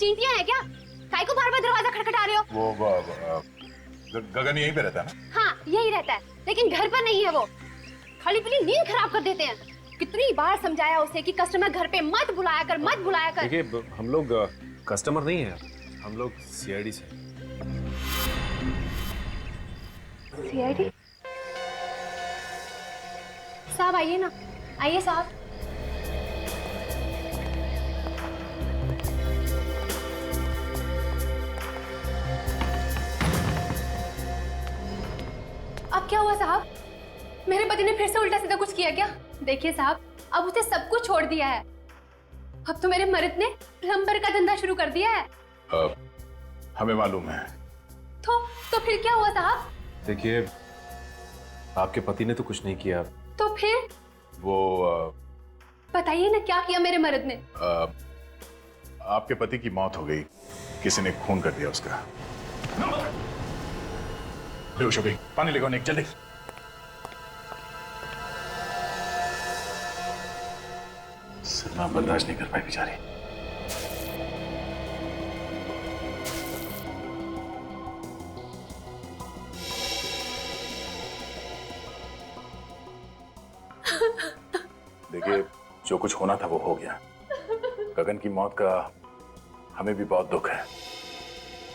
चींटियां हैं क्या? काय को बार बार दरवाजा खटखटा रहे हो? वो गगन यहीं पे रहता है ना? हाँ यही रहता है, लेकिन घर पर नहीं है वो। खाली पीली नींद खराब कर देते हैं। कितनी बार समझाया उसे कि कस्टमर घर पे मत बुलाया कर, मत बुलाया कर। देखिए हम लोग कस्टमर नहीं है, हम लोग सीआईडी से। सीआईडी? साहब आइए ना, आइए साहब। अब क्या हुआ साहब? मेरे पति ने फिर से उल्टा सीधा कुछ किया क्या? देखिए साहब, अब उसे सब कुछ छोड़ दिया है। अब तो मेरे मर्द ने प्लम्बर का धंधा शुरू कर दिया है। हमें मालूम है। तो फिर क्या हुआ साहब? देखिए आपके पति ने तो कुछ नहीं किया। तो फिर? वो बताइए ना क्या किया मेरे मर्द ने? आपके पति की मौत हो गई, किसी ने खून कर दिया उसका। बेहोश हो गई, पानी लेकर निक जल्दी। सलमा बर्दाश्त नहीं कर पाई बेचारी। देखिए जो कुछ होना था वो हो गया। गगन की मौत का हमें भी बहुत दुख है।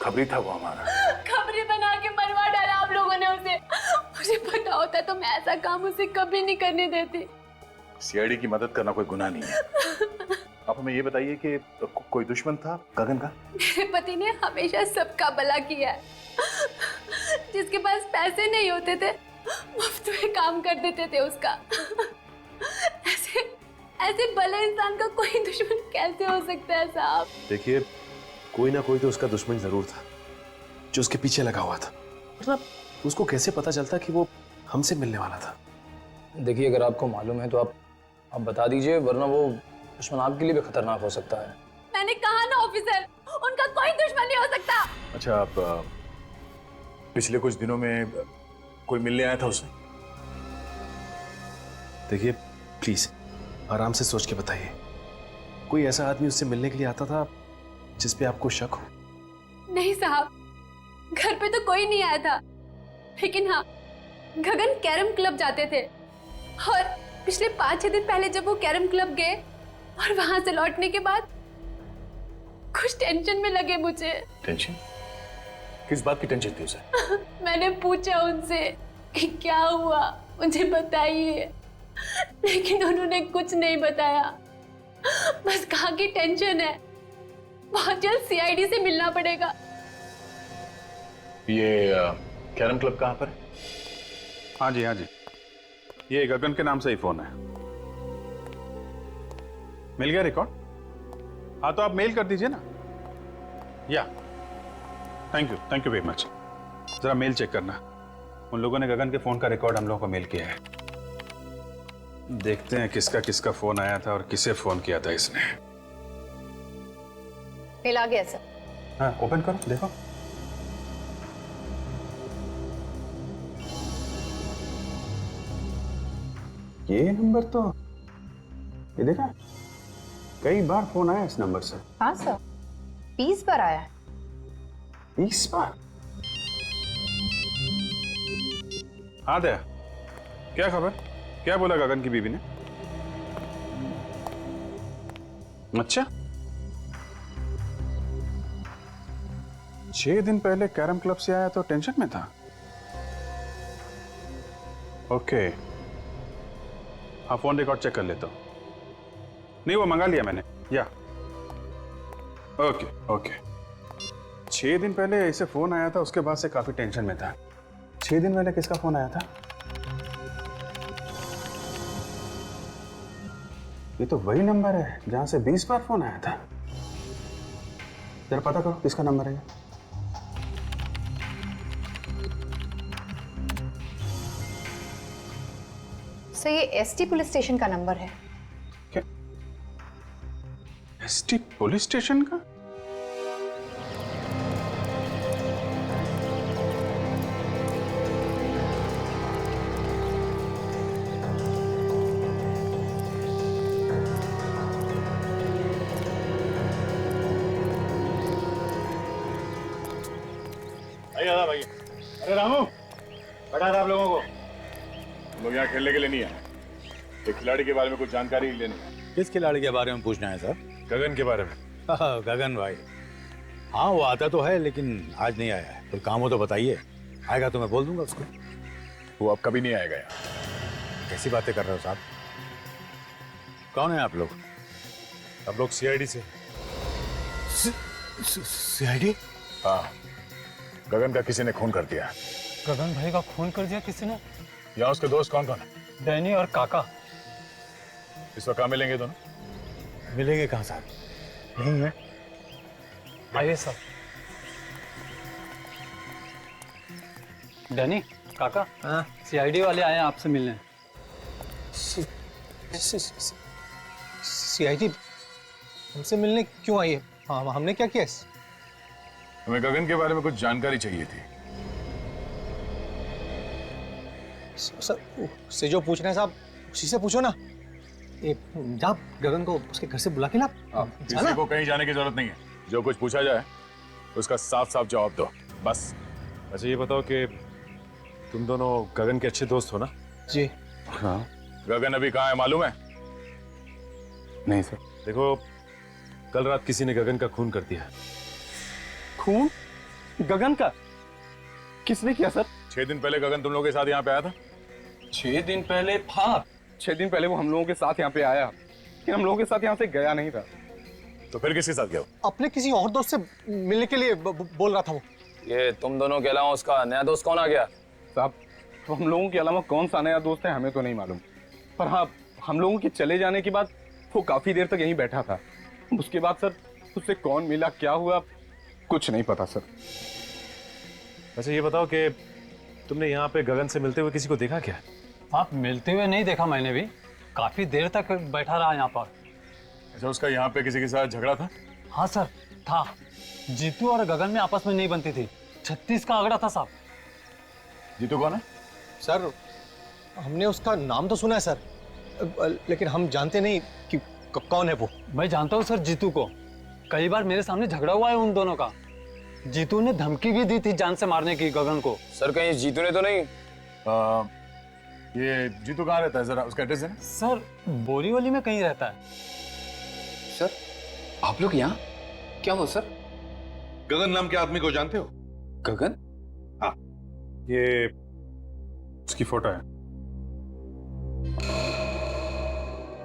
खबरी था वो हमारा। खबरी बना के मरवा डाला आप लोगों ने उसे। मुझे पता होता तो मैं ऐसा काम उसे कभी नहीं करने देती। सीआईडी की मदद करना कोई गुनाह नहीं है। आप हमें ये बताइए कि कोई दुश्मन था गगन का? मेरे पति ने हमेशा सबका भला किया है। जिसके पास पैसे नहीं होते थे मुफ्त में काम कर देते थे उसका। ऐसे भले इंसान का कोई दुश्मन कैसे हो सकता है साहब? देखिए कोई ना कोई तो उसका दुश्मन जरूर था जो उसके पीछे लगा हुआ था, मतलब उसको कैसे पता चलता कि वो हमसे मिलने वाला था? देखिए अगर आपको मालूम है तो आप बता दीजिए, वरना वो दुश्मन आपके लिए भी खतरनाक हो सकता है। मैंने कहा ना ऑफिसर, उनका कोई दुश्मन नहीं हो सकता। अच्छा आप पिछले कुछ दिनों में कोई मिलने आया था उससे? देखिए प्लीज आराम से सोच के बताइए, कोई ऐसा आदमी उससे मिलने के लिए आता था जिस पे आपको शक हो? नहीं साहब, घर पे तो कोई नहीं आया था, लेकिन हाँ गगन कैरम क्लब जाते थे और पिछले 5-6 दिन पहले जब वो कैरम क्लब गए और वहां से लौटने के बाद कुछ टेंशन में लगे मुझे। टेंशन? किस बात की टेंशन थी उसे? मैंने पूछा उनसे कि क्या हुआ, मुझे बताइए, लेकिन उन्होंने कुछ नहीं बताया। बस कहा कि टेंशन है, बहुत जल्द सीआईडी से मिलना पड़ेगा। ये कैरम क्लब कहाँ पर है? हाँ जी, ये गगन के नाम से ही फोन है। मिल गया रिकॉर्ड? हाँ तो आप मेल कर दीजिए ना। या थैंक यू वेरी मच। जरा मेल चेक करना, उन लोगों ने गगन के फोन का रिकॉर्ड हम लोगों को मेल किया है। देखते हैं किसका किसका फोन आया था और किसे फोन किया था इसने। मेल आ गया सर। हाँ ओपन करो देखो। ये नंबर तो, ये देखा, कई बार फोन आया इस नंबर से। हाँ सर, 20 बार आया है। 20 बार? हाँ दया, क्या खबर? क्या बोला गगन की बीवी ने? अच्छा, 6 दिन पहले कैरम क्लब से आया तो टेंशन में था। ओके, हाँ फोन रिकॉर्ड चेक कर लेता हूं। नहीं वो मंगा लिया मैंने। या ओके 6 दिन पहले ऐसे फोन आया था, उसके बाद से काफी टेंशन में था। 6 दिन पहले किसका फोन आया था? ये तो वही नंबर है जहां से 20 बार फोन आया था। जरा पता करो किसका नंबर है ये। सर ये एसटी पुलिस स्टेशन का नंबर है। क्या एसटी पुलिस स्टेशन का? भाई। अरे रामू, बैठा था आप लोगों को। हम लोग यहाँ खेलने के लिए नहीं आए, एक खिलाड़ी के बारे में कुछ जानकारी लेनी है। किस खिलाड़ी के बारे में पूछना है सर? गगन के बारे में। गगन भाई, हाँ वो आता तो है लेकिन आज नहीं आया है। कोई काम हो तो बताइए, आएगा तो मैं बोल दूंगा उसको। वो अब कभी नहीं आएगा यहाँ। कैसी बातें कर रहे हो साहब? कौन है आप लोग? हम लोग सीआईडी से। सीआईडी? हाँ, गगन का किसी ने खून कर दिया। गगन भाई का खून कर दिया किसी ने? यहाँ उसके दोस्त कौन कौन है? डैनी और काका। इस वक्त कहाँ मिलेंगे दोनों? मिलेंगे कहाँ साहब? नहीं है। आइए सर। डैनी, काका, सीआईडी वाले आए हैं आपसे मिलने। सीआईडी हमसे मिलने क्यों आई है? हाँ, हमने क्या किया? हमें गगन के बारे में कुछ जानकारी चाहिए थी। सर, से जो पूछ रहे हैं साहब, उसी से पूछो ना। जा गगन को उसके घर से बुला के ला। किसी को कहीं जाने की जरूरत नहीं है। जो कुछ पूछा जाए उसका साफ साफ जवाब दो, बस। अच्छा ये बताओ कि तुम दोनों गगन के अच्छे दोस्त हो ना? जी हाँ। गगन अभी कहाँ है मालूम है? नहीं सर। देखो, कल रात किसी ने गगन का खून कर दिया। खून? गगन का? किसने किया सर? 6 दिन पहले गगन तुम लोगों के साथ यहाँ पे आया था। 6 दिन पहले? हाँ, 6 दिन पहले वो हम लोगों के साथ यहाँ पे आया, लेकिन हम लोगों के साथ यहाँ से गया नहीं था। तो फिर किसके साथ गया? अपने किसी और दोस्त से मिलने के लिए बोल रहा था वो। ये तुम दोनों के अलावा उसका नया दोस्त कौन आ गया? साहब, तो हम लोगों के अलावा कौन सा नया दोस्त है हमें तो नहीं मालूम, पर हाँ, हम लोगों के चले जाने के बाद वो काफी देर तक यहीं बैठा था। उसके बाद सर उससे कौन मिला, क्या हुआ, कुछ नहीं पता सर। अच्छा ये बताओ कि तुमने यहाँ पे गगन से मिलते हुए किसी को देखा क्या? आप मिलते हुए नहीं देखा मैंने भी। काफी देर तक बैठा रहा यहाँ पर। अच्छा, उसका यहाँ पे किसी के साथ झगड़ा था? हाँ सर, था। जीतू और गगन में आपस में नहीं बनती थी। 36 का आंकड़ा था साहब। जीतू कौन है? सर, हमने उसका नाम तो सुना है सर, लेकिन हम जानते नहीं कि कौन है वो। मैं जानता हूँ सर जीतू को। कई बार मेरे सामने झगड़ा हुआ है उन दोनों का। जीतू ने धमकी भी दी थी जान से मारने की गगन को। सर कहीं जीतू ने तो नहीं? ये जीतू कहाँ रहता है, जरा उसका एड्रेस है? सर बोरीवली में कहीं रहता है। सर आप लोग यहाँ क्या हो सर? गगन नाम के आदमी को जानते हो? गगन? ये उसकी फोटो है।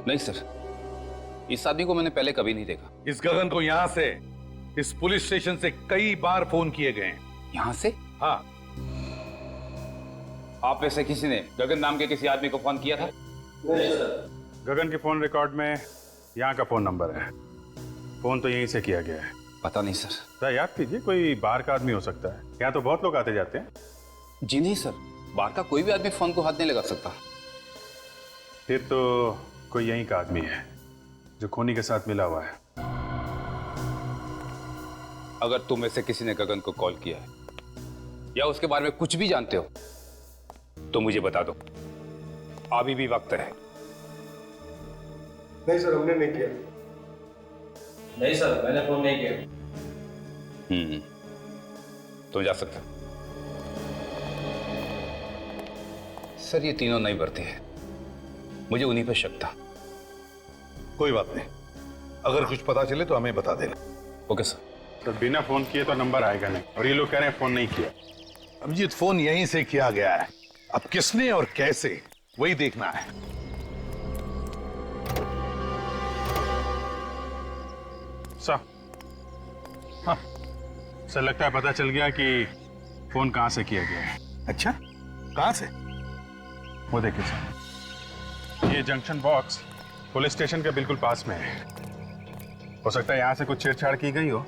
नहीं सर, इस आदमी को मैंने पहले कभी नहीं देखा। इस गगन को यहाँ से, इस पुलिस स्टेशन से कई बार फोन किए गए हैं। यहाँ से? हाँ। आप में से किसी ने गगन नाम के किसी आदमी को फोन किया था? गगन के फोन रिकॉर्ड में यहाँ का फोन नंबर है। फोन तो यहीं से किया गया है। पता नहीं सर। जरा याद कीजिए, कोई बाहर का आदमी हो सकता है। यहाँ तो बहुत लोग आते जाते हैं। जी नहीं सर, बाहर का कोई भी आदमी फोन को हाथ नहीं लगा सकता। फिर तो कोई यहीं का आदमी है जो खूनी के साथ मिला हुआ है। अगर तुम में से किसी ने गगन को कॉल किया है या उसके बारे में कुछ भी जानते हो तो मुझे बता दो, अभी भी वक्त है। नहीं सर, हमने नहीं किया। नहीं सर, मैंने फोन नहीं किया। तुम जा सकते हो। सर ये तीनों नहीं बढ़ते हैं, मुझे उन्हीं पर शक था। कोई बात नहीं, अगर कुछ पता चले तो हमें बता देना। Okay sir. तो बिना फोन किए तो नंबर आएगा नहीं, और ये लोग कह रहे हैं फोन नहीं किया। अभिजीत, फोन यहीं से किया गया है, अब किसने और कैसे वही देखना है। सर, हाँ सर, लगता है पता चल गया कि फोन कहां से किया गया है। अच्छा, कहां से? वो देखिए सर, ये जंक्शन बॉक्स पुलिस स्टेशन के बिल्कुल पास में है। हो सकता है यहां से कुछ छेड़छाड़ की गई हो।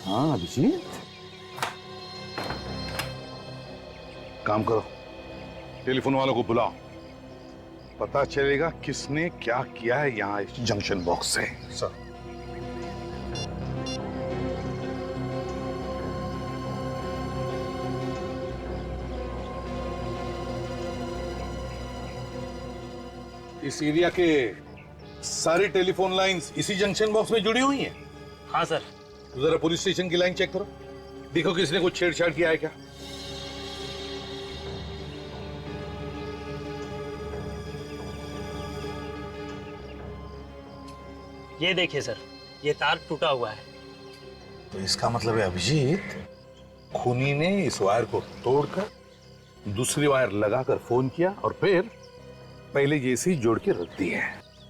हाँ अभिजीत, काम करो, टेलीफोन वालों को बुलाओ, पता चलेगा किसने क्या किया है यहाँ इस जंक्शन बॉक्स से। सर, इस एरिया के सारी टेलीफोन लाइंस इसी जंक्शन बॉक्स में जुड़ी हुई हैं। हाँ सर। तो जरा पुलिस स्टेशन की लाइन चेक करो। देखो किसने कुछ छेड़छाड़ किया है क्या? ये देखिए सर, ये तार टूटा हुआ है। तो इसका मतलब है अभिजीत खूनी ने इस वायर को तोड़कर दूसरी वायर लगाकर फोन किया और फिर पहले जैसे ही जोड़ के रख दी है।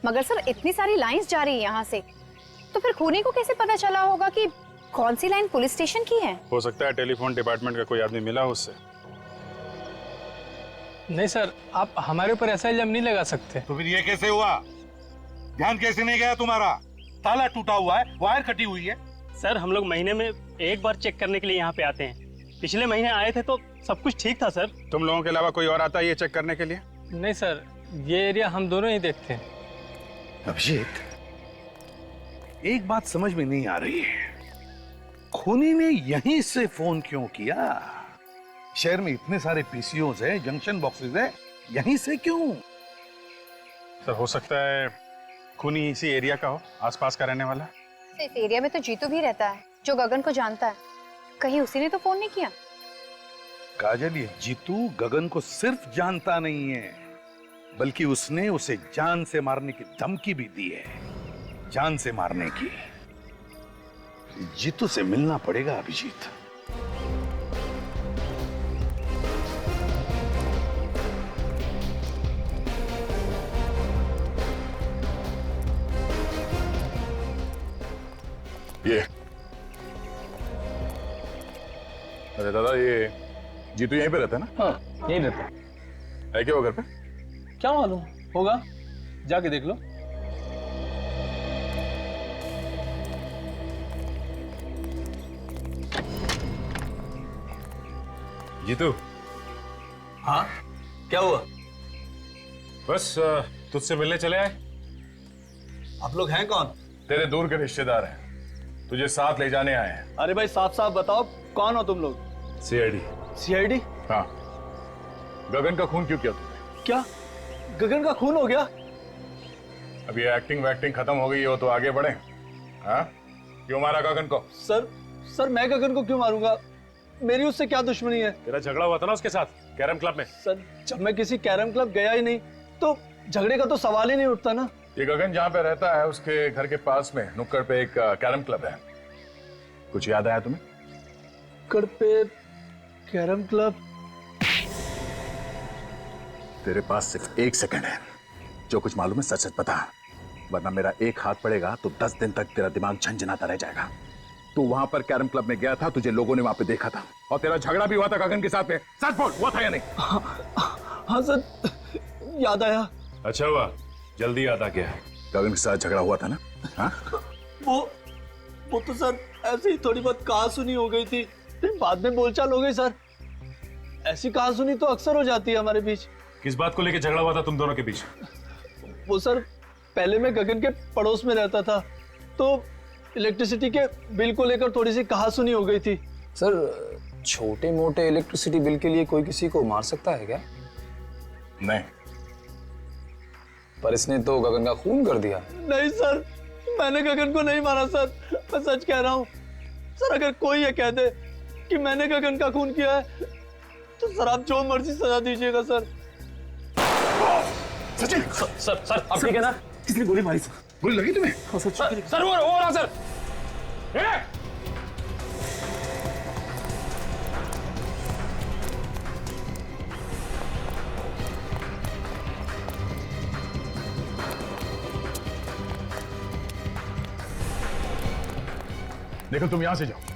मगर सर इतनी सारी लाइंस जा रही है यहाँ से, तो फिर खूनी को कैसे पता चला होगा कि कौन सी लाइन पुलिस स्टेशन की है? हो सकता है टेलीफोन डिपार्टमेंट का कोई आदमी मिला हो उससे। नहीं सर, आप हमारे ऊपर ऐसा इल्जाम नहीं लगा सकते। तो फिर ये कैसे हुआ? ध्यान कैसे नहीं गया तुम्हारा? ताला टूटा हुआ है, वायर कटी हुई है। सर हम लोग महीने में एक बार चेक करने के लिए यहाँ पे आते हैं। पिछले महीने आए थे तो सब कुछ ठीक था सर। तुम लोगों के अलावा कोई और आता है ये चेक करने के लिए? नहीं सर, ये एरिया हम दोनों ही देखते हैं। अभिजीत, एक बात समझ में नहीं आ रही है, खूनी ने यहीं से फोन क्यों किया? शहर में इतने सारे पीसीओज है, जंक्शन बॉक्सेस है, यहीं से क्यों? सर हो सकता है खूनी इसी एरिया का हो, आसपास का रहने वाला। इस एरिया में तो जीतू भी रहता है जो गगन को जानता है। कहीं उसी ने तो फोन नहीं किया? काजल, ये जीतू गगन को सिर्फ जानता नहीं है, बल्कि उसने उसे जान से मारने की धमकी भी दी है। जान से मारने की। जीतू से मिलना पड़ेगा अभिजीत। ये अरे दादा, ये जीतू यहीं पे रहता है ना? हाँ, यही रहता है। है क्या वो घर पे? क्या मालूम, होगा, जाके देख लो। जीतू। हाँ, क्या हुआ? बस तुझसे मिलने चले आए। आप लोग हैं कौन? तेरे दूर के रिश्तेदार हैं, तुझे साथ ले जाने आए हैं। अरे भाई साफ साफ बताओ, कौन हो तुम लोग? सीआईडी। सीआईडी? हाँ, गगन का खून क्यों किया तुमने? क्या गगन का खून हो गया? अब ये एक्टिंग वैक्टिंग खत्म हो गई हो तो आगे बढ़े। हाँ, क्यों मारा गगन को? सर मैं गगन को क्यों मारूंगा? मेरी उससे क्या दुश्मनी है? तेरा झगड़ा हुआ था ना उसके साथ कैरम क्लब में। सर जब मैं किसी कैरम क्लब गया ही नहीं तो झगड़े का तो सवाल ही नहीं उठता ना। ये गगन जहाँ पे रहता है उसके घर के पास में नुक्कड़ पे एक कैरम क्लब है। कुछ याद आया तुम्हें? नुक्कड़ पे कैरम क्लब? तेरे पास सिर्फ 1 सेकंड है, जो कुछ मालूम है सच सच बता, वरना मेरा एक हाथ पड़ेगा तो 10 दिन तक तेरा दिमाग झंझनाता रह जाएगा। तू वहां पर कैरम क्लब में गया था, तुझे लोगों ने वहां पे देखा था, और तेरा झगड़ा भी हुआ था गगन के साथ में। सच बोल, हुआ था या नहीं? हाँ सर, याद आया। अच्छा हुआ, जल्दी याद आ गया। गगन के साथ झगड़ा हुआ था ना? हाँ? वो तो सर ऐसे ही थोड़ी बहुत कहा सुनी हो गई थी, फिर बाद में बोलचाल हो गई सर। ऐसी कहा सुनी तो अक्सर हो जाती है हमारे बीच। किस बात को लेकर झगड़ा हुआ था तुम दोनों के बीच? वो सर, पहले मैं गगन के पड़ोस में रहता था तो इलेक्ट्रिसिटी के बिल को लेकर थोड़ी सी कहा सुनी हो गई थी। सर छोटे मोटे इलेक्ट्रिसिटी बिल के लिए कोई किसी को मार सकता है क्या? नहीं। पर इसने तो गगन का खून कर दिया। नहीं सर, मैंने गगन को नहीं मारा सर, मैं सच कह रहा हूँ सर। अगर कोई ये कह दे कि मैंने गगन का खून किया है तो सर आप जो मर्जी सजा दीजिएगा सर। सचिन! सर आप ठीक है ना? किसने गोली मारी? सर गोली लगी तुम्हें? सर वो रहा सर। देखो तुम यहां से जाओ।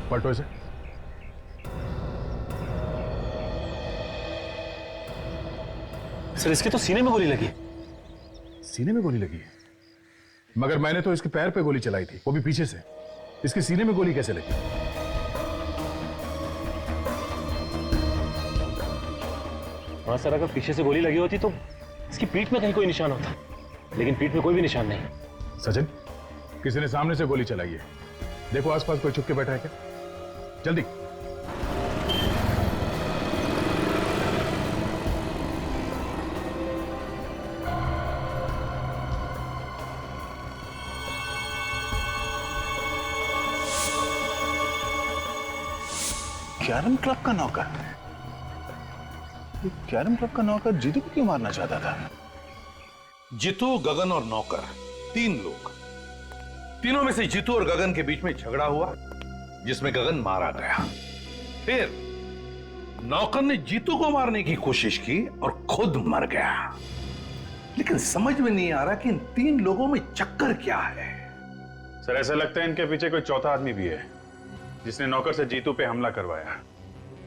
पलटो इसे। सर इसके तो सीने में गोली लगी। सीने में गोली लगी है? मगर मैंने तो इसके पैर पे गोली चलाई थी, वो भी पीछे से। इसके सीने में गोली कैसे लगी? हाँ सर, अगर पीछे से गोली लगी होती तो इसकी पीठ में कहीं कोई निशान होता, लेकिन पीठ में कोई भी निशान नहीं। सचिन, किसी ने सामने से गोली चलाई है। देखो आसपास कोई छुप के बैठा है क्या? जल्दी। कैरम क्लब का नौकर? ये कैरम क्लब का नौकर जीतू को क्यों मारना चाहता था? जीतू, गगन और नौकर, 3 लोग। तीनों में से जीतू और गगन के बीच में झगड़ा हुआ, जिसमें गगन मारा गया। फिर नौकर ने जीतू को मारने की कोशिश की और खुद मर गया। लेकिन समझ में नहीं आ रहा कि इन 3 लोगों में चक्कर क्या है। सर, ऐसा लगता है इनके पीछे कोई चौथा आदमी भी है, जिसने नौकर से जीतू पे हमला करवाया।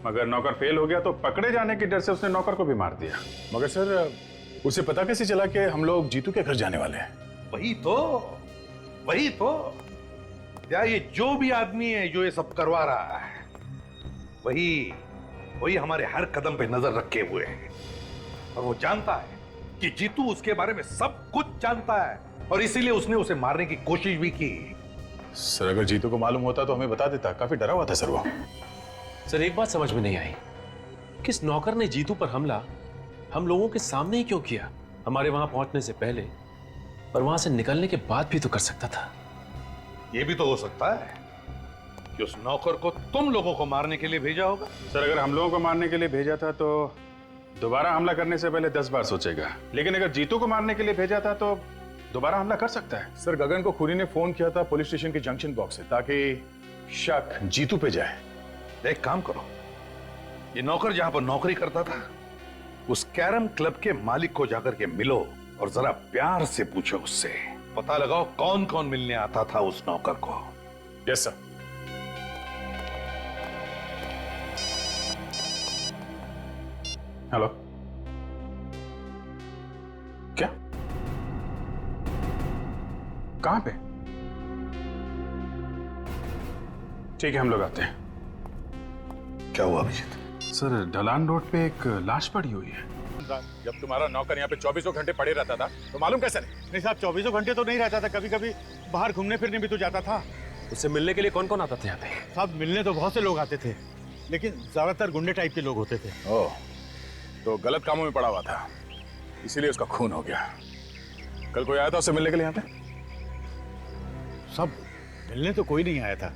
मगर नौकर फेल हो गया तो पकड़े जाने के डर से उसने नौकर को भी मार दिया। मगर सर, उसे पता कैसे चला कि हम लोग जीतू के घर जाने वाले हैं? वही तो क्या ये जो भी आदमी है जो ये सब करवा रहा है, वही हमारे हर कदम पे नजर रखे हुए है। और वो जानता है कि जीतू उसके बारे में सब कुछ जानता है, और इसीलिए उसने उसे मारने की कोशिश भी की। सर, अगर जीतू को मालूम होता तो हमें बता देता। काफी डरा हुआ था सर वो। सर, एक बात समझ में नहीं आई, किस नौकर ने जीतू पर हमला हम लोगों के सामने ही क्यों किया? हमारे वहां पहुंचने से पहले और वहां से निकलने के बाद भी तो कर सकता था। यह भी तो हो सकता है कि उस नौकर को तुम लोगों को मारने के लिए भेजा होगा। सर, अगर हम लोगों को मारने के लिए भेजा था तो दोबारा हमला करने से पहले 10 बार सोचेगा। लेकिन अगर जीतू को मारने के लिए भेजा था तो दोबारा हमला कर सकता है। सर, गगन को खूनी ने फोन किया था पुलिस स्टेशन के जंक्शन बॉक्स से, ताकि शक जीतू पे जाए। एक काम करो, ये नौकर जहां पर नौकरी करता था, उस कैरम क्लब के मालिक को जाकर के मिलो और जरा प्यार से पूछो उससे, पता लगाओ कौन कौन मिलने आता था उस नौकर को। Yes sir. हेलो, क्या? कहां पे? ठीक है, हम लोग आते हैं। क्या हुआ अभिजीत? सर, ढलान रोड पे एक लाश पड़ी हुई है। जब तुम्हारा नौकर यहाँ पे 24 घंटे पड़े रहता था तो मालूम कैसे नहीं? साहब, 24 घंटे तो नहीं रहता था, कभी कभी बाहर घूमने फिरने भी तो जाता था। उससे मिलने के लिए कौन कौन आता था यहाँ पे? साहब, मिलने तो बहुत से लोग आते थे, लेकिन ज्यादातर गुंडे टाइप के लोग होते थे। ओह, तो गलत कामों में पड़ा हुआ था, इसीलिए उसका खून हो गया। कल कोई आया था उससे मिलने के लिए यहाँ पे? सब मिलने तो कोई नहीं आया था।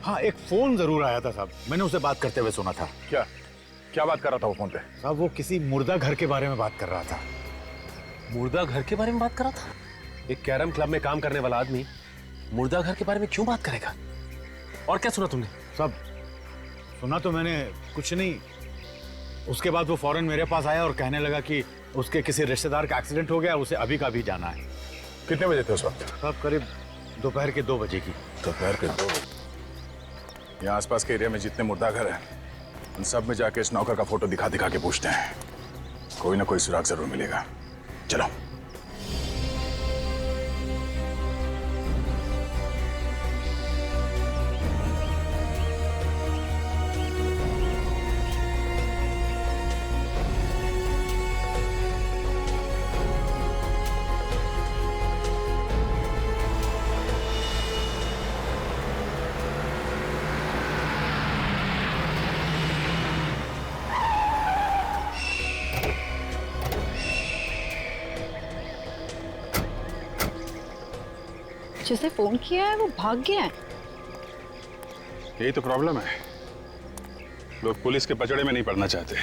हाँ, एक फोन जरूर आया था साहब, मैंने उसे बात करते हुए सुना था। क्या बात कर रहा था वो फोन पे? साहब, वो किसी मुर्दा घर के बारे में बात कर रहा था। मुर्दा घर के बारे में बात कर रहा था? एक कैरम क्लब में काम करने वाला आदमी मुर्दा घर के बारे में क्यों बात करेगा? और क्या सुना तुमने? साहब, सुना तो मैंने कुछ नहीं। उसके बाद वो फौरन मेरे पास आया और कहने लगा कि उसके किसी रिश्तेदार का एक्सीडेंट हो गया, उसे अभी का अभी जाना है। कितने बजे थे उस वक्त? साहब, करीब दोपहर के 2 बजे की। दोपहर के 2 बजे? यहाँ आसपास के एरिया में जितने मुर्दा घर हैं, उन सब में जाके इस नौकर का फोटो दिखा दिखा के पूछते हैं। कोई ना कोई सुराग जरूर मिलेगा। चलो। जिसे फोन किया है वो भाग गया है। यही तो प्रॉब्लम है, लोग पुलिस के पचड़े में नहीं पड़ना चाहते।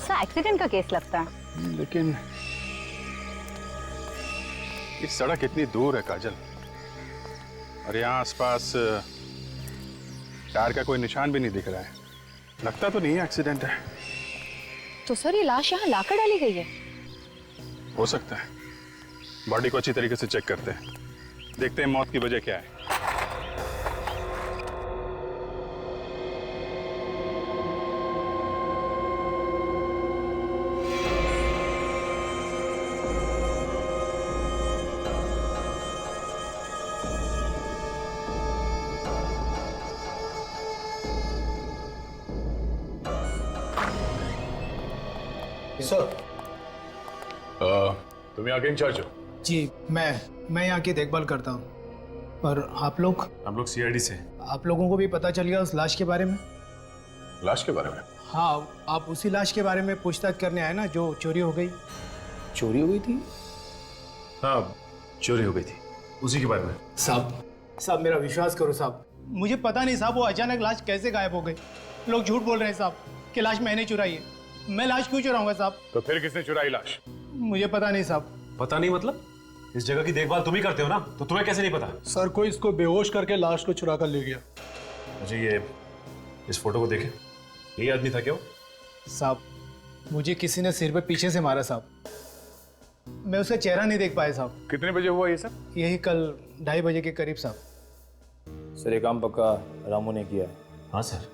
सर, एक्सीडेंट का केस लगता है। लेकिन इस सड़क इतनी दूर है काजल, और यहाँ आसपास टायर का कोई निशान भी नहीं दिख रहा है। लगता तो नहीं है एक्सीडेंट है। तो सर, ये लाश यहाँ लाकर डाली गई है? हो सकता है। बॉडी को अच्छी तरीके से चेक करते हैं, देखते हैं मौत की वजह क्या है। सर। तुम यहाँ के इंचार्ज हो? जी मैं यहाँ की देखभाल करता हूँ। और आप लोग? हम लोग सीआईडी से। आप लोगों को भी पता चल गया उस लाश के बारे में? लाश के बारे में? हाँ, आप उसी लाश के बारे में पूछताछ करने आए ना जो चोरी हो गई। चोरी हो गई थी? हाँ, चोरी हो गई थी, उसी के बारे में। साहब मेरा विश्वास करो साहब, मुझे पता नहीं साहब वो अचानक लाश कैसे गायब हो गई। लोग झूठ बोल रहे हैं साहब कि लाश मैंने चुराई है। मैं लाश क्यों चुराऊंगा साहब? तो फिर किसने चुराई लाश? मुझे पता नहीं साहब। पता नहीं मतलब? इस जगह की देखभाल तुम ही करते हो ना, तो तुम्हें कैसे नहीं पता? सर कोई इसको बेहोश करके लाश को चुरा कर ले गया। मुझे ये इस फोटो को देखे, यही आदमी था क्या वो? साहब मुझे किसी ने सिर पे पीछे से मारा साहब, मैं उसका चेहरा नहीं देख पाया साहब। कितने बजे हुआ ये सब? यही कल 2:30 बजे के करीब साहब। सर ये काम पक्का रामू ने किया है? हाँ सर।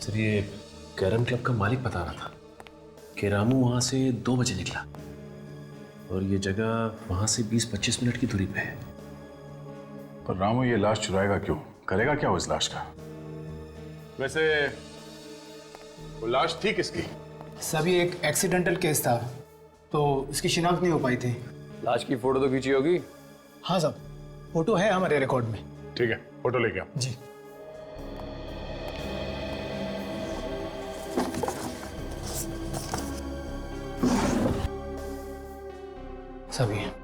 सर ये कैरम क्लब का मालिक बता रहा था कि रामू वहाँ से 2 बजे निकला और ये जगह वहाँ से 20-25 मिनट की दूरी पे है। पर रामू ये लाश चुराएगा क्यों? करेगा क्या उस लाश का? वैसे वो लाश थी किसकी? सभी एक एक्सीडेंटल केस था तो इसकी शिनाख्त नहीं हो पाई थी। लाश की फोटो तो खींची होगी? हाँ साहब, फोटो है हमारे रिकॉर्ड में। ठीक है, फोटो लेके आओ। जी। सभी है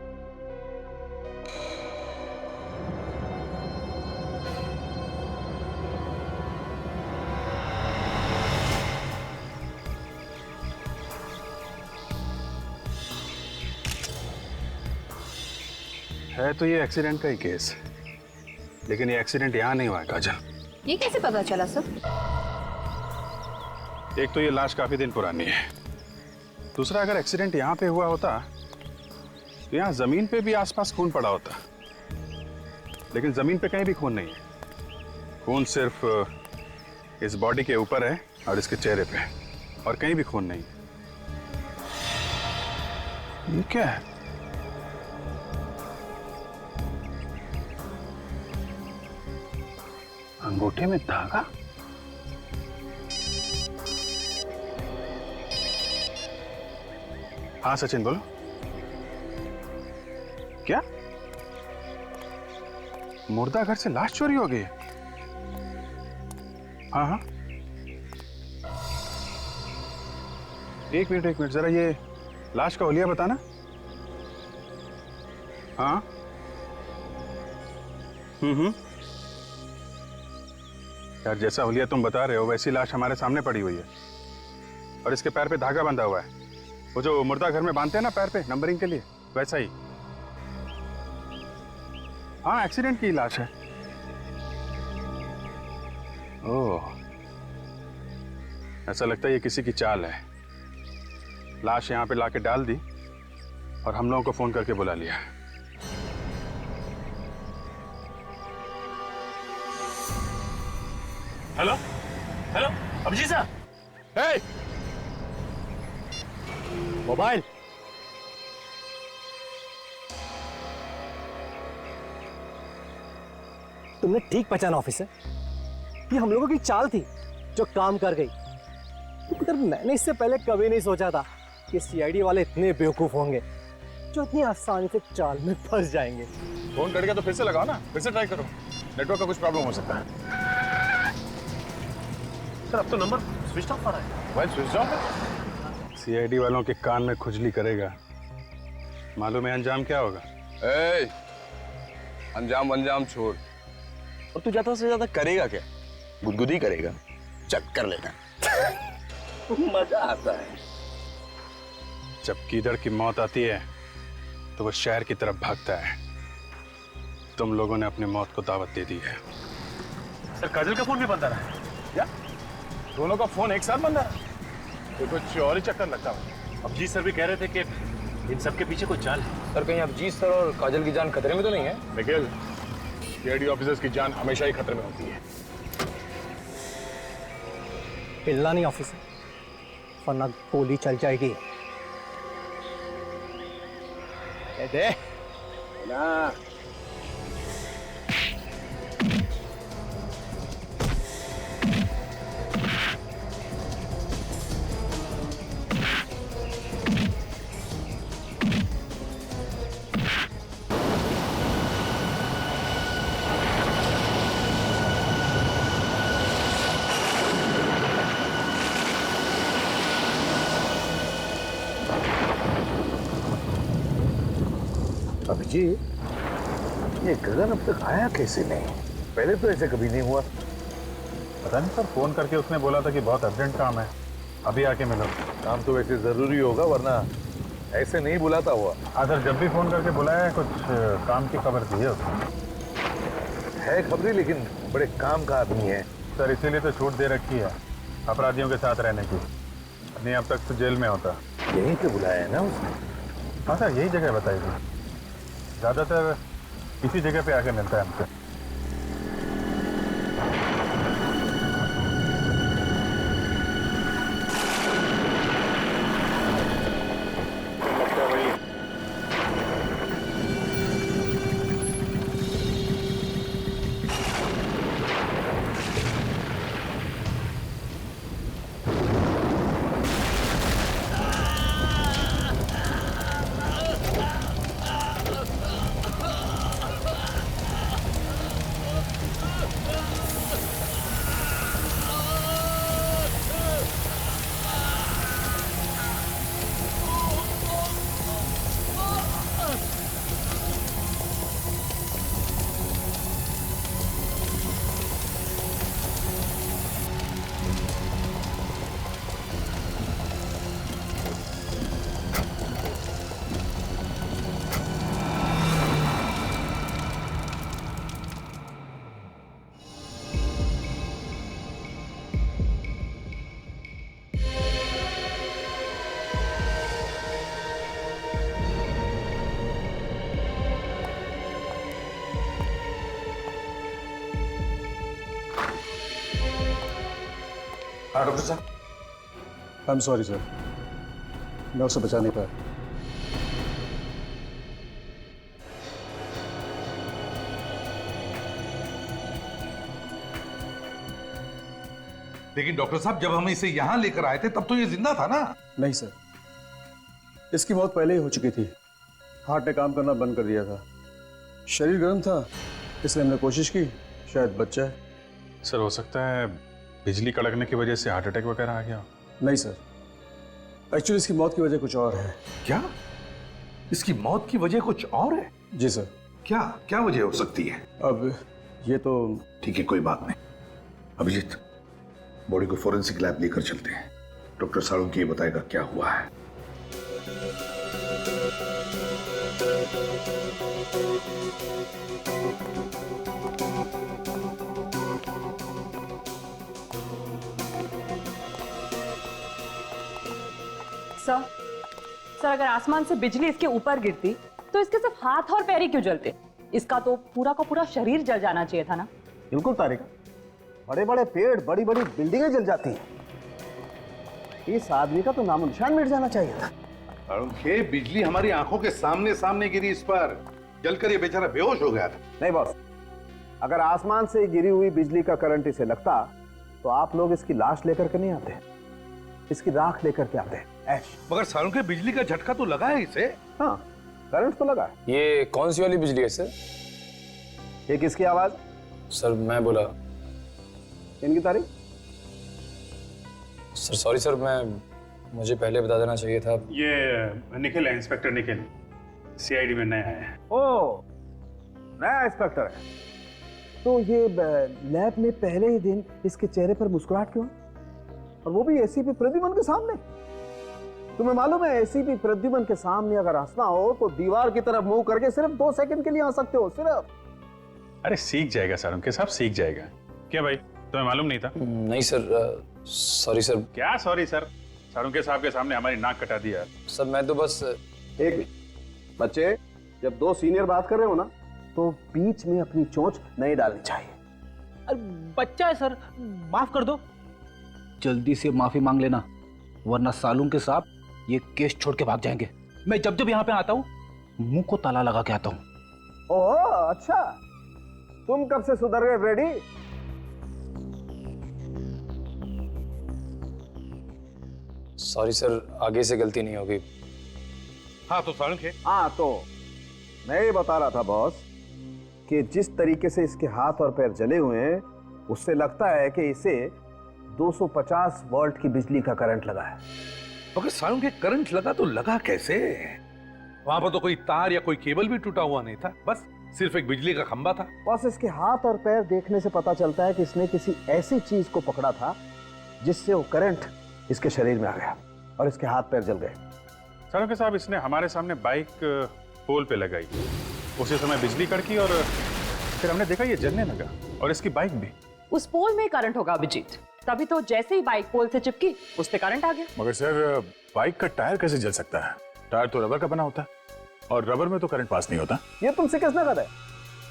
तो ये एक्सीडेंट का ही केस, लेकिन ये एक्सीडेंट यहाँ नहीं हुआ है काजल। ये कैसे पता चला सर? एक तो ये लाश काफी दिन पुरानी है, दूसरा अगर एक्सीडेंट यहाँ पे हुआ होता तो यहाँ जमीन पे भी आसपास खून पड़ा होता, लेकिन जमीन पे कहीं भी खून नहीं है। खून सिर्फ इस बॉडी के ऊपर है और इसके चेहरे पे, और कहीं भी खून नहीं। ये क्या है? अंगूठे में धागा? हाँ सचिन बोलो। क्या मुर्दा घर से लाश चोरी हो गई है? हाँ हाँ, एक मिनट जरा ये लाश का हुलिया बताना। हाँ यार, जैसा हुलिया तुम बता रहे हो वैसी लाश हमारे सामने पड़ी हुई है और इसके पैर पे धागा बंधा हुआ है, वो जो मुर्दा घर में बांधते हैं ना पैर पे नंबरिंग के लिए, वैसा ही। हाँ, एक्सीडेंट की लाश है। ओह, ऐसा लगता है ये किसी की चाल है। लाश यहाँ पे लाके डाल दी और हम लोगों को फोन करके बुला लिया। हेलो हेलो, अभिजीत साहब। हे, मोबाइल। तुमने ठीक पहचाना ऑफिसर, ये हम लोगों की चाल थी जो काम कर गई। मगर मैंने इससे पहले कभी नहीं सोचा था कि सीआईडी वाले इतने बेवकूफ होंगे जो इतनी आसानी से चाल में फंस जाएंगे। फोन कट गया तो फिर से लगाओ ना, फिर से ट्राई करो, नेटवर्क का कुछ प्रॉब्लम हो सकता है। सर अब तो नंबर स्विच ऑफ आ रहा है। भाई स्विच ऑफ है? सीआईडी वालों के कान में खुजली करेगा, मालूम है अंजाम क्या होगा? ए, अंजाम वंजाम छोड़, और तू ज्यादा से ज्यादा करेगा क्या? गुदगुदी करेगा, चक्कर लेना। मजा आता है। जब कीदड़ की मौत आती है तो वो शहर की तरफ भागता है। तुम लोगों ने अपनी मौत को दावत दे दी है। सर काजल का फोन भी बंद आ रहा है। क्या दोनों का फोन एक साथ बंद है? तो कुछ और ही चक्कर लगता है। अभिजीत सर भी कह रहे थे कि इन सब के पीछे कोई चाल है। सर कहीं अभिजीत सर और काजल की जान खतरे में तो नहीं है? निखिल, सीआईडी ऑफिसर्स की जान हमेशा ही खतरे में होती है। हिलना नहीं ऑफिसर, वरना गोली चल जाएगी। दे ना अभिजीत, ये गगन अब तक आया कैसे नहीं? पहले तो ऐसे कभी नहीं हुआ। पता नहीं सर, फोन करके उसने बोला था कि बहुत अर्जेंट काम है, अभी आके मिलो। काम तो वैसे जरूरी होगा, वरना ऐसे नहीं बुलाता हुआ। हाँ सर, जब भी फोन करके बुलाया कुछ काम की खबर दी है उसने। है खबरी, लेकिन बड़े काम का आदमी है सर, इसीलिए तो छूट दे रखी है अपराधियों के साथ रहने की, नहीं अब तक तो जेल में होता। यहीं पे बुलाया है ना उसने? हाँ सर, यही जगह बताई थी, ज्यादातर इसी जगह पे आके मिलता है हमसे। हाँ डॉक्टर साहब, आई एम सॉरी सर, मैं उसे बचा नहीं पाया। लेकिन डॉक्टर साहब, जब हम इसे यहाँ लेकर आए थे तब तो ये जिंदा था ना? नहीं सर, इसकी मौत पहले ही हो चुकी थी। हार्ट ने काम करना बंद कर दिया था। शरीर गर्म था, इसलिए हमने कोशिश की शायद बच जाए। सर, हो सकता है बिजली कड़कने की वजह से हार्ट अटैक वगैरह आ गया। नहीं सर, एक्चुअली इसकी मौत की वजह कुछ और है। क्या? इसकी मौत की वजह कुछ और है? जी सर। क्या क्या वजह हो सकती है? अब ये तो ठीक है, कोई बात नहीं। अभिजीत, बॉडी को फोरेंसिक लैब लेकर चलते हैं। डॉक्टर साळुंखे ये बताएगा क्या हुआ है। सर, अगर आसमान से बिजली इसके ऊपर गिरती तो इसके सिर्फ हाथ और पैर ही क्यों जलते? इसका तो पूरा का पूरा शरीर जल जाना चाहिए था ना। बिल्कुल तारिका, बड़े बड़े पेड़, बड़ी बड़ी बिल्डिंगें जल जाती हैं। इस आदमी का तो नामो निशान मिट जाना चाहिए था। साळुंखे, बिजली हमारी आंखों के सामने सामने गिरी, इस पर जलकर ये बेचारा बेहोश हो गया था। नहीं बॉस, अगर आसमान से गिरी हुई बिजली का करंट इसे लगता तो आप लोग इसकी लाश लेकर के नहीं आते, इसकी राख लेकर के आते। ऐश। मगर साळुंखे, बिजली का झटका तो लगा है इसे। हाँ, करंट तो लगा। ये कौन सी वाली बिजली है सर? ये किसकी आवाज? सर मैं बोला। इनकी तारीख? सर सॉरी सर, मुझे पहले बता देना चाहिए था। ये निखिल है, इंस्पेक्टर निखिल, सीआईडी में नया है। ओ, नया इंस्पेक्टर है। तो ये लैब में पहले ही दिन इसके चेहरे पर मुस्कुराहट क्यों, और वो भी एसीपी प्रद्युमन के सामने? तुम्हें मालूम है एसीपी प्रद्युमन के सामने अगर हंसना हो तो दीवार की तरफ मुंह करके सिर्फ 2 सेकंड के लिए हंस सकते हो, सिर्फ। अरे सीख जाएगा साळुंखे साहब, सीख जाएगा। क्या भाई, तुम्हें मालूम नहीं था? नहीं सर, सॉरी सर। क्या सॉरी सर? साळुंखे साहब के सामने हमारी नाक कटा दिया। सर मैं तो बस एक बच्चे, जब 2 सीनियर बात कर रहे हो ना तो बीच में अपनी चोंच नहीं डालनी चाहिए। अरे बच्चा है सर, माफ कर दो। जल्दी से माफी मांग लेना, वरना साळुंखे साहब ये केस छोड़ के भाग जाएंगे। मैं जब जब यहाँ पे आता हूँ मुंह को ताला लगा के आता हूँ। ओह अच्छा, तुम कब से सुधर गए रेडी? सॉरी सर, आगे से गलती नहीं होगी। हाँ तो साळुंखे, हाँ तो मैं ये बता रहा था बॉस कि जिस तरीके से इसके हाथ और पैर जले हुए हैं उससे लगता है कि इसे 250 वोल्ट की बिजली का करंट लगा है। मगर साळुंखे, करंट लगा तो लगा कैसे? वहां पर तो कोई तार या कोई केबल भी टूटा हुआ नहीं था, बस सिर्फ एक बिजली का खंबा था। बस इसके हाथ और पैर देखने से पता चलता है कि इसने किसी ऐसी चीज को पकड़ा था जिससे वो करंट इसके शरीर में आ गया और इसके हाथ पैर जल गए। सालुंके साहब, इसने हमारे सामने बाइक पोल पे लगाई, उसी समय बिजली कड़की और फिर हमने देखा ये जलने लगा, और इसकी बाइक भी। उस पोल में करंट होगा अभिजीत, तभी तो जैसे ही बाइक पोल से चिपकी उस पे करंट आ गया। मगर सर, बाइक का टायर कैसे जल सकता है? टायर तो रबर का बना होता है और रबर में तो करंट पास नहीं होता। ये तुमसे किसने कहा है?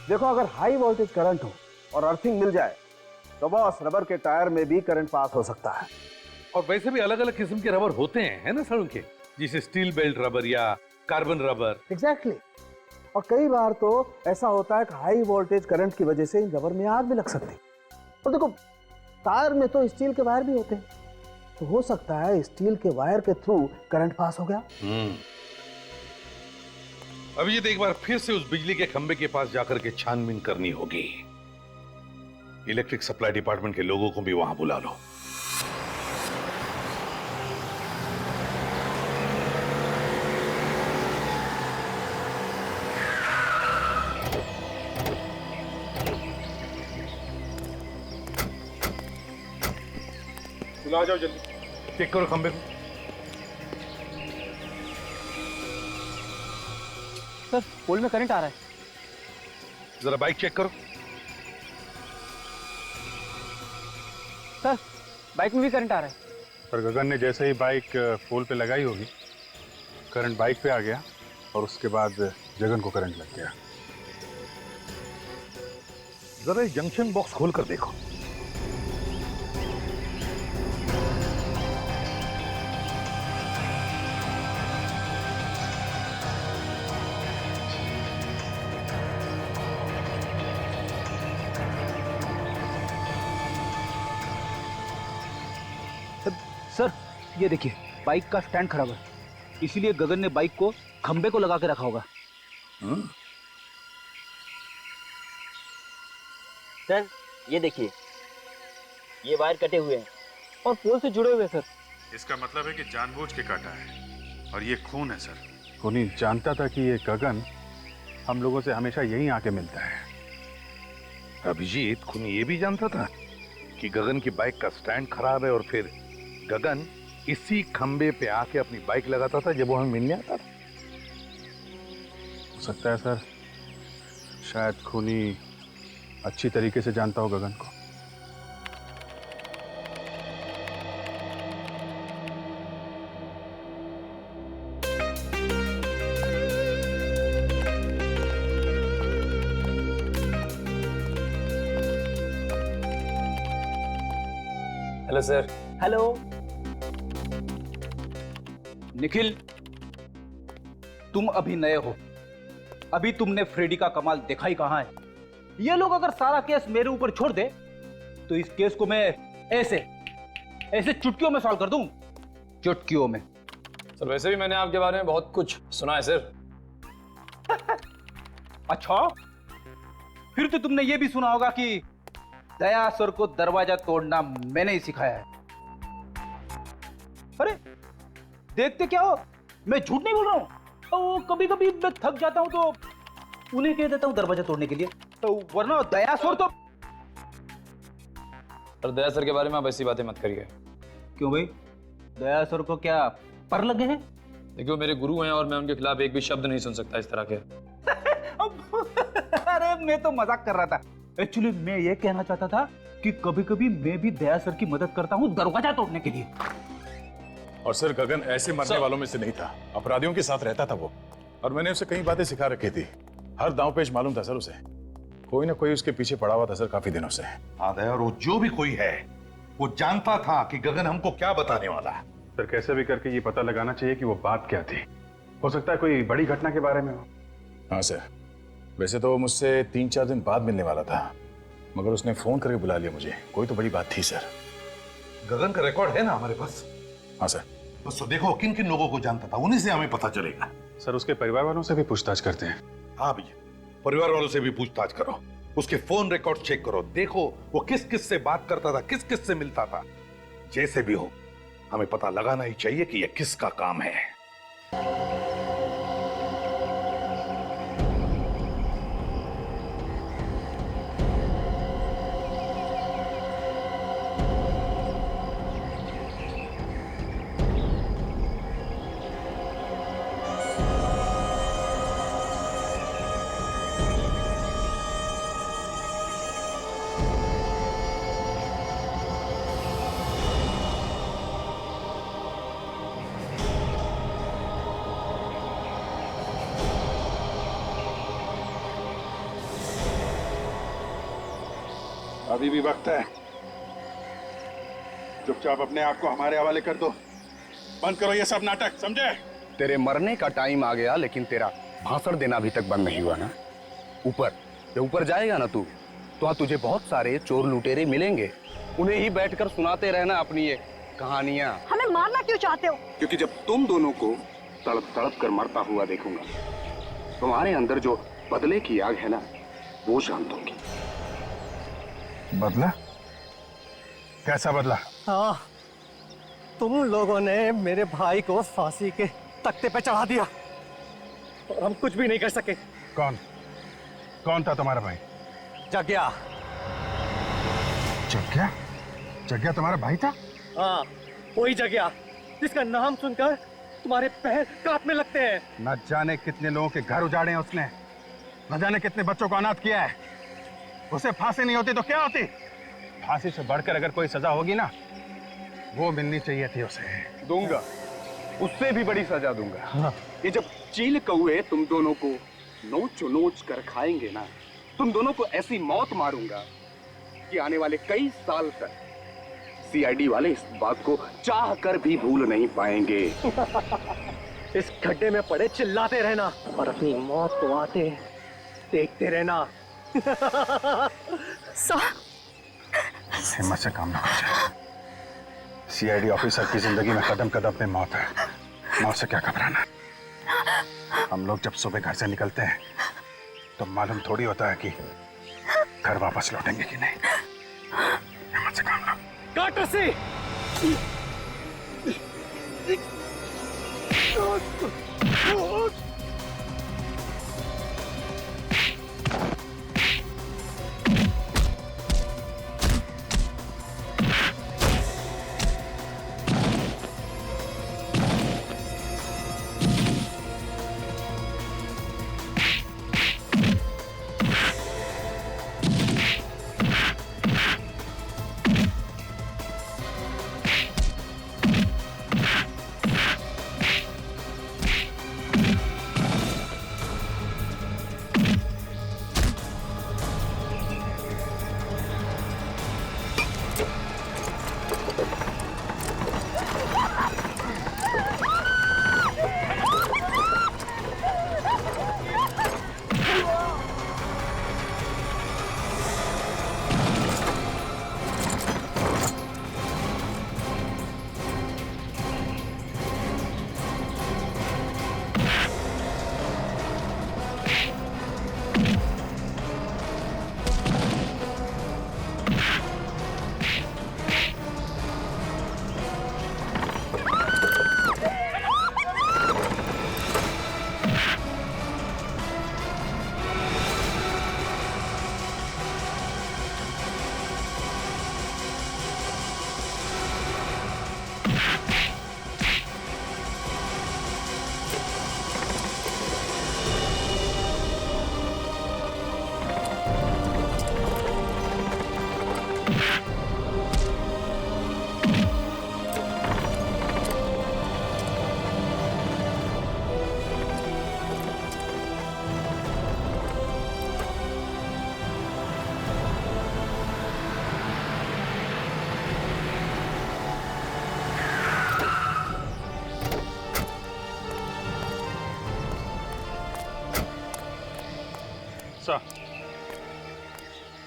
देखो, अगर हाई वोल्टेज करंट हो और अर्थिंग मिल जाए तो बॉस रबर के टायर में भी करंट पास हो सकता है। और वैसे भी अलग अलग किस्म के रबर होते हैं, है ना सालुंके, जैसे स्टील बेल्ट रबर या कार्बन रबर। एग्जैक्टली। और कई बार तो ऐसा होता है कि हाई वोल्टेज करंट की वजह से इन रबर में आग भी लग सकती है। और देखो, टायर में तो स्टील के वायर भी होते हैं, तो हो सकता है स्टील के वायर के थ्रू करंट पास हो गया। अभी ये एक बार फिर से उस बिजली के खंबे के पास जाकर के छानबीन करनी होगी। इलेक्ट्रिक सप्लाई डिपार्टमेंट के लोगों को भी वहां बुला लो। बुला जाओ जल्दी, चेक करो खंबे को। सर, पोल में करंट आ रहा है। जरा बाइक चेक करो। सर, बाइक में भी करंट आ रहा है। पर गगन ने जैसे ही बाइक पोल पे लगाई होगी, करंट बाइक पे आ गया और उसके बाद जगन को करंट लग गया। जरा ये जंक्शन बॉक्स खोल कर देखो। सर, ये देखिए, बाइक का स्टैंड खराब है, इसीलिए गगन ने बाइक को खंबे को लगा के रखा होगा। सर, ये देखिए, ये वायर कटे हुए हैं और पोल से जुड़े हुए हैं सर। इसका मतलब है कि जानबूझ के काटा है और ये खून है सर। खूनी जानता था कि ये गगन हम लोगों से हमेशा यहीं आके मिलता है। अभिजीत, खूनी ये भी जानता था कि गगन की बाइक का स्टैंड खराब है और फिर गगन इसी खंबे पे आके अपनी बाइक लगाता था जब वो हमें मिलने आता था। हो सकता है सर, शायद खूनी अच्छी तरीके से जानता हो गगन को। Hello sir. हेलो निखिल, तुम अभी नए हो, अभी तुमने फ्रेडी का कमाल देखा ही कहां है। ये लोग अगर सारा केस मेरे ऊपर छोड़ दे तो इस केस को मैं ऐसे ऐसे चुटकियों में सॉल्व कर दूं, चुटकियों में। सर, वैसे भी मैंने आपके बारे में बहुत कुछ सुना है सर। अच्छा, फिर तो तुमने ये भी सुना होगा कि दया सर को दरवाजा तोड़ना मैंने ही सिखाया है। अरे देखते क्या हो, मैं झूठ नहीं बोल रहा हूं। कभी कभी मैं थक जाता हूं तो उन्हें कह देता हूं दरवाजा तोड़ने के लिए, तो वरना दया सर तो। पर दया सर के बारे में आप ऐसी बातें मत करिए। क्यों भाई, दया सर को क्या पर लगे हैं? देखिए, वो मेरे गुरु हैं और मैं उनके खिलाफ एक भी शब्द नहीं सुन सकता इस तरह के। अरे मैं तो मजाक कर रहा था। एक्चुअली मैं ये कहना चाहता था कि कभी कभी मैं भी दया सर की मदद करता हूँ दरवाजा तोड़ने के लिए। और सर, गगन ऐसे मरने वालों में से नहीं था, अपराधियों के साथ रहता था वो, और मैंने उसे कई बातें सिखा रखी थी। हर दांव पेच मालूम था सर उसे। कोई ना कोई उसके पीछे पड़ा हुआ था सर काफी दिनों से। आधा, और वो जो भी कोई है वो जानता था कि गगन हमको क्या बताने वाला है। सर, कैसे भी करके ये पता लगाना चाहिए कि वो बात क्या थी। हो सकता है कोई बड़ी घटना के बारे में हो। हाँ सर, वैसे तो वो मुझसे 3-4 दिन बाद मिलने वाला था, मगर उसने फोन करके बुला लिया मुझे। कोई तो बड़ी बात थी सर। गगन का रिकॉर्ड है ना हमारे पास? हाँ सर। बस तो देखो किन किन लोगों को जानता था, उन्हीं से हमें पता चलेगा। सर, उसके परिवार वालों से भी पूछताछ करते हैं। हाँ भैया, परिवार वालों से भी पूछताछ करो, उसके फोन रिकॉर्ड चेक करो, देखो वो किस किस से बात करता था, किस किस से मिलता था। जैसे भी हो, हमें पता लगाना ही चाहिए कि यह किसका काम है। अभी भी वक्त है। चुपचाप अपने आप को हमारे हवाले कर दो। बंद करो ये सब नाटक, समझे? तेरे मरने का टाइम आ गया, लेकिन तेरा भाषण देना अभी तक बंद नहीं हुआ ना। ऊपर जब ऊपर जाएगा ना तू, तो वहां तुझे बहुत सारे चोर लुटेरे मिलेंगे। उन्हें ही बैठकर सुनाते रहना अपनी ये कहानियां। हमें मारना क्यों चाहते हो? क्योंकि जब तुम दोनों को तड़प तड़प कर मरता हुआ देखूंगा, तुम्हारे अंदर जो बदले की आग है ना, वो शांत होगी। बदला? कैसा बदला? हाँ, तुम लोगों ने मेरे भाई को फांसी के तख्ते पे चढ़ा दिया और हम कुछ भी नहीं कर सके। कौन कौन था तुम्हारा भाई? जग्या। जग्या? जग्या तुम्हारा भाई था? हाँ, वही जग्या जिसका नाम सुनकर तुम्हारे पैर कांपने लगते हैं। न जाने कितने लोगों के घर उजाड़े हैं उसने, न जाने कितने बच्चों को अनाथ किया है। उसे फांसी नहीं होती तो क्या होती? फांसी से बढ़कर अगर कोई सजा होगी ना, वो मिलनी चाहिए थी उसे। दूंगा, उससे भी बड़ी सजा दूंगा। हाँ। ये जब चील कौए तुम दोनों को नोच नोच कर खाएंगे ना, तुम दोनों को ऐसी मौत मारूंगा कि आने वाले कई साल तक सीआईडी वाले इस बात को चाह कर भी भूल नहीं पाएंगे। इस गड्ढे में पड़े चिल्लाते रहना और अपनी मौत को आते देखते रहना। हिम्मत से काम ना कर। सीआईडी ऑफिसर की जिंदगी में कदम कदम पे मौत है। मौत से क्या घबराना। हम लोग जब सुबह घर से निकलते हैं तो मालूम थोड़ी होता है कि घर वापस लौटेंगे कि नहीं। हिम्मत से काम लो। काट रस्सी।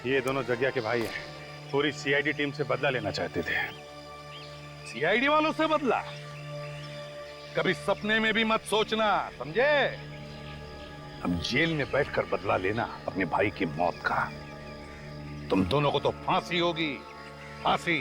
ये दोनों जग्या के भाई हैं। पूरी सीआईडी टीम से बदला लेना चाहते थे। सीआईडी वालों से बदला? कभी सपने में भी मत सोचना, समझे? अब जेल में बैठकर बदला लेना अपने भाई की मौत का। तुम दोनों को तो फांसी होगी, फांसी।